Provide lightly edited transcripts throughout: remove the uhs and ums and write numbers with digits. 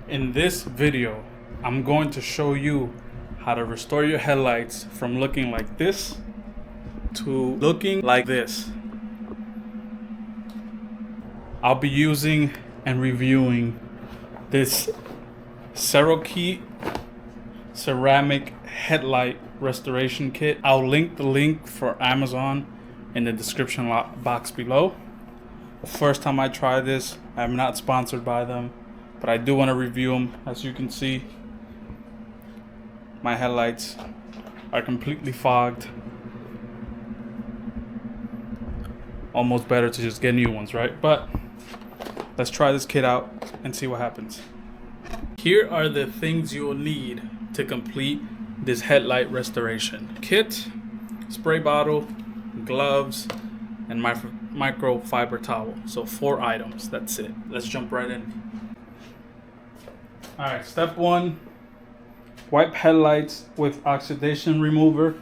In this video, I'm going to show you how to restore your headlights from looking like this to looking like this. I'll be using and reviewing this Cerakote ceramic headlight restoration kit. I'll link the link for Amazon in the description box below. The first time I try this, I'm not sponsored by them, but I do want to review them. As you can see, my headlights are completely fogged. Almost better to just get new ones, right? But let's try this kit out and see what happens. Here are the things you will need to complete this headlight restoration kit: spray bottle, gloves, and microfiber towel. So 4 items. That's it. Let's jump right in. Alright, step 1, wipe headlights with oxidation remover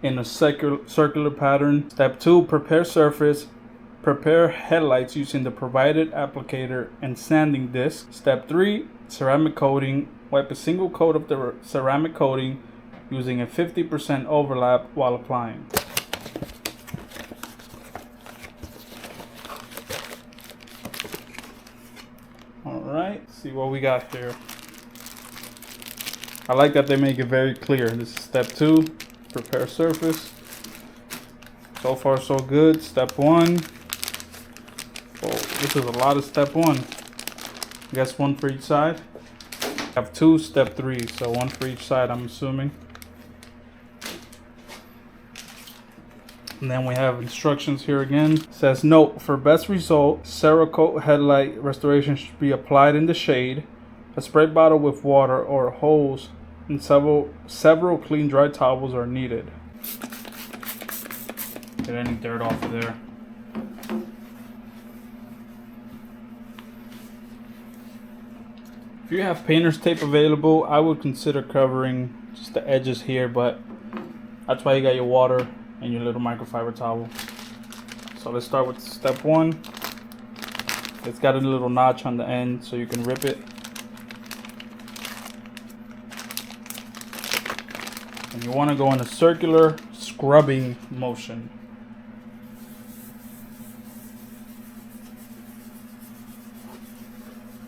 in a circular pattern. Step 2, prepare surface. Prepare headlights using the provided applicator and sanding disc. Step 3, ceramic coating. Wipe a single coat of the ceramic coating using a 50% overlap while applying. Alright, see what we got here. I like that they make it very clear. This is step 2, prepare surface. So far so good. Step 1. Oh, this is a lot of step 1. I guess 1 for each side. I have 2 step 3, so 1 for each side, I'm assuming. And then we have instructions here again. It says, note, for best result, Cerakote headlight restoration should be applied in the shade. A spray bottle with water or a hose and several clean dry towels are needed. Get any dirt off of there. If you have painter's tape available, I would consider covering just the edges here, but that's why you got your water and your little microfiber towel. So let's start with step 1. It's got a little notch on the end so you can rip it. And you want to go in a circular scrubbing motion.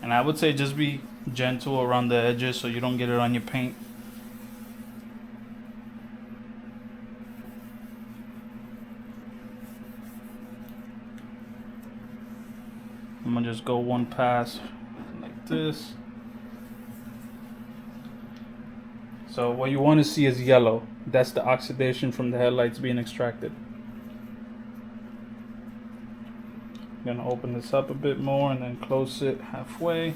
And I would say just be gentle around the edges so you don't get it on your paint. I'm gonna just go one pass like this. So what you want to see is yellow. That's the oxidation from the headlights being extracted. I'm gonna open this up a bit more and then close it halfway.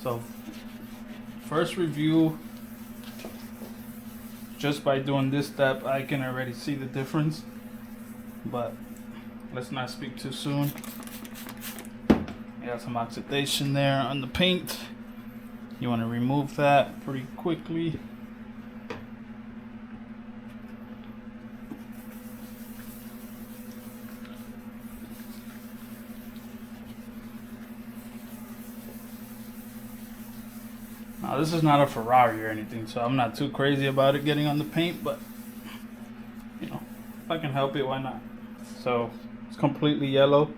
So first review, just by doing this step I can already see the difference, but let's not speak too soon. You got some oxidation there on the paint. You want to remove that pretty quickly. Now this is not a Ferrari or anything, so I'm not too crazy about it getting on the paint, but you know, if I can help it, why not? So it's completely yellow.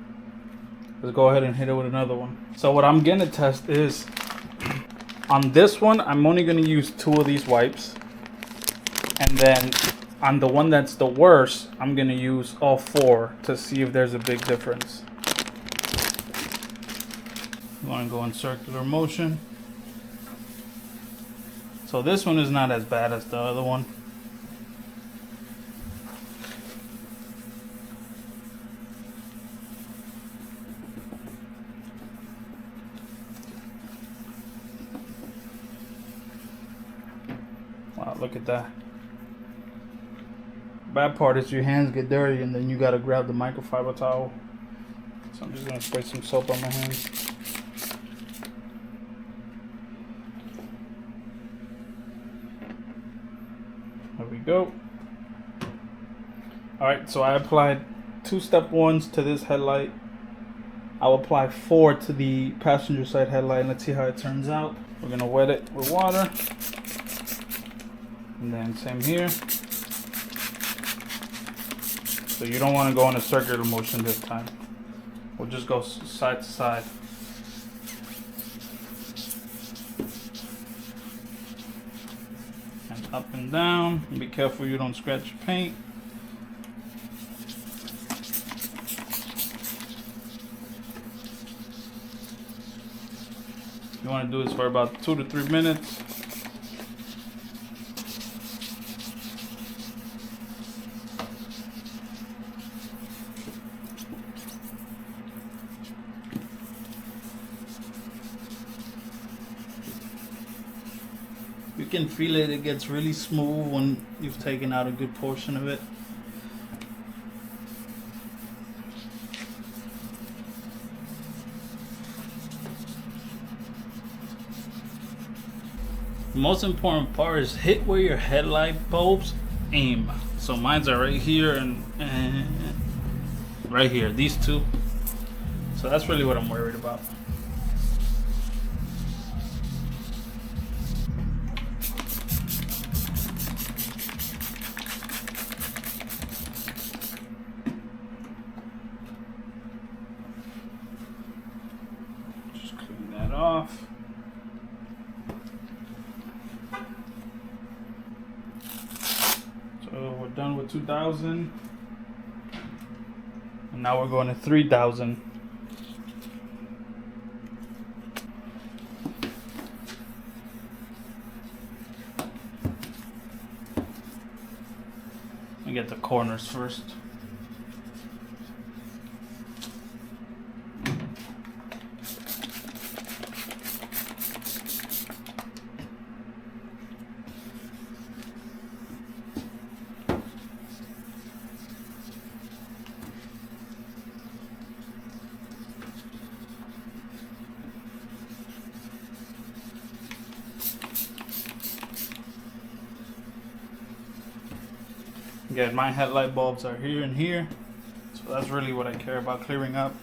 Let's go ahead and hit it with another one. So what I'm gonna test is, on this one, I'm only gonna use 2 of these wipes. And then on the one that's the worst, I'm gonna use all 4 to see if there's a big difference. You wanna go in circular motion. So this one is not as bad as the other one. Wow, look at that. Bad part is your hands get dirty and then you gotta grab the microfiber towel. So I'm just gonna spray some soap on my hands. There we go. Alright, so I applied 2 step 1s to this headlight. I'll apply 4 to the passenger side headlight and let's see how it turns out. We're gonna wet it with water. And then same here. So you don't want to go in a circular motion this time. We'll just go side to side. And up and down. Be careful you don't scratch your paint. You want to do this for about 2 to 3 minutes. You can feel it, it gets really smooth when you've taken out a good portion of it. The most important part is hit where your headlight bulbs aim. So mine's are right here and right here, these two. So that's really what I'm worried about. Just clean that off. So we're done with 2000. And now we're going to 3000. Let me get the corners first. Again, my headlight bulbs are here and here, so that's really what I care about clearing up.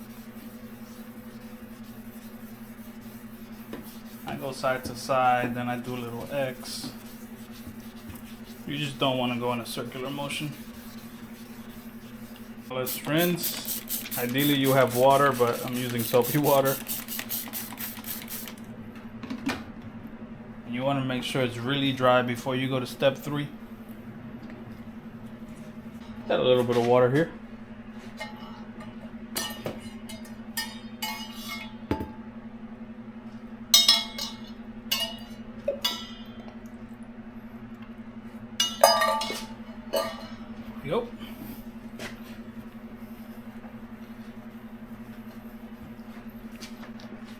I go side to side, then I do a little X. You just don't want to go in a circular motion. Let's rinse. Ideally you have water, but I'm using soapy water. And you want to make sure it's really dry before you go to step 3. Got a little bit of water here. There you go.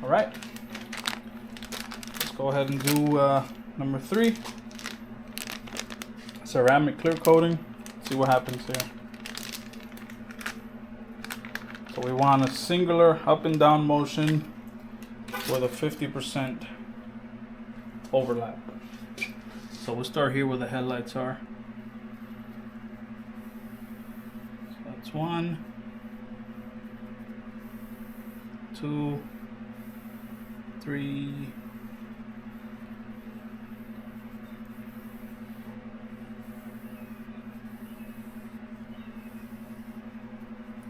All right. Let's go ahead and do number 3. Ceramic clear coating. See what happens here. So we want a singular up and down motion with a 50% overlap. So we'll start here where the headlights are. So that's 1, 2, 3,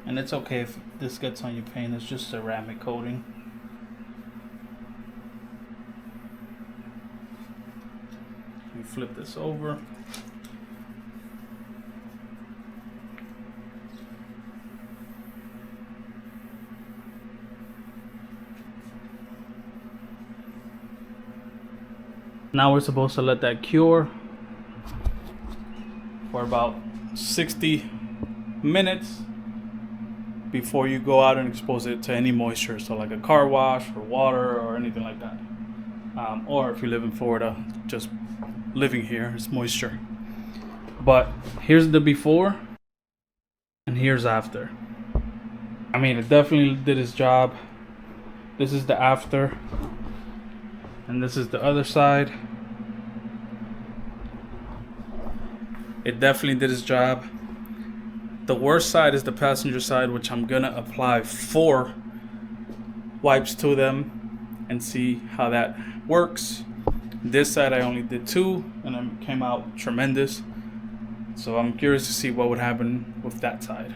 and it's okay if this gets on your paint, it's just ceramic coating. You flip this over. Now we're supposed to let that cure for about 60 minutes before you go out and expose it to any moisture, so like a car wash or water or anything like that, or if you live in Florida, just living here, it's moisture. But here's the before and here's after. I mean, it definitely did its job. This is the after and this is the other side. It definitely did its job. The worst side is the passenger side, which I'm gonna apply 4 wipes to them and see how that works. This side I only did 2 and it came out tremendous. So I'm curious to see what would happen with that side.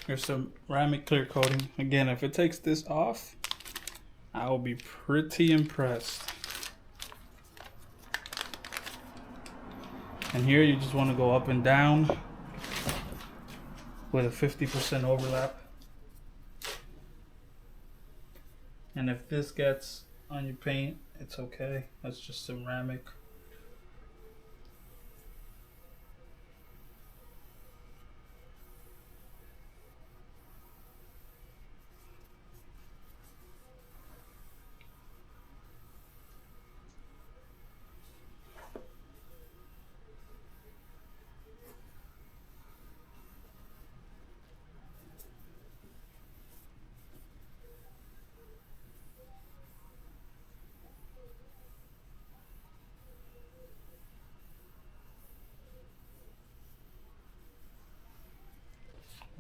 Here's some ceramic clear coating. Again, if it takes this off, I will be pretty impressed. And here you just want to go up and down with a 50% overlap. And if this gets on your paint, it's okay. That's just ceramic.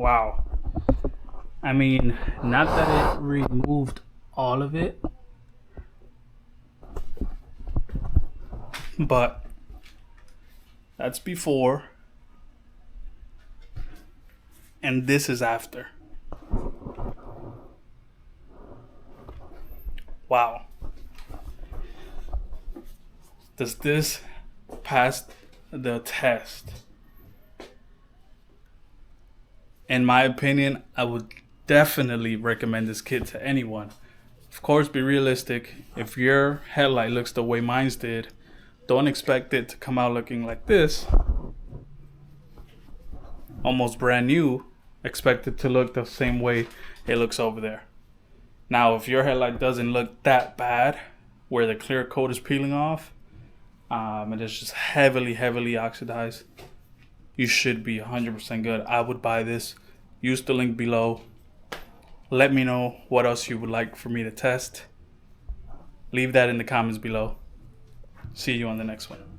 Wow. I mean, not that it removed all of it, but that's before, and this is after. Wow. Does this pass the test? In my opinion, I would definitely recommend this kit to anyone. Of course, be realistic. If your headlight looks the way mine did, don't expect it to come out looking like this. Almost brand new. Expect it to look the same way it looks over there. Now, if your headlight doesn't look that bad, where the clear coat is peeling off, and it's just heavily oxidized, you should be 100% good. I would buy this. Use the link below. Let me know what else you would like for me to test. Leave that in the comments below. See you on the next one.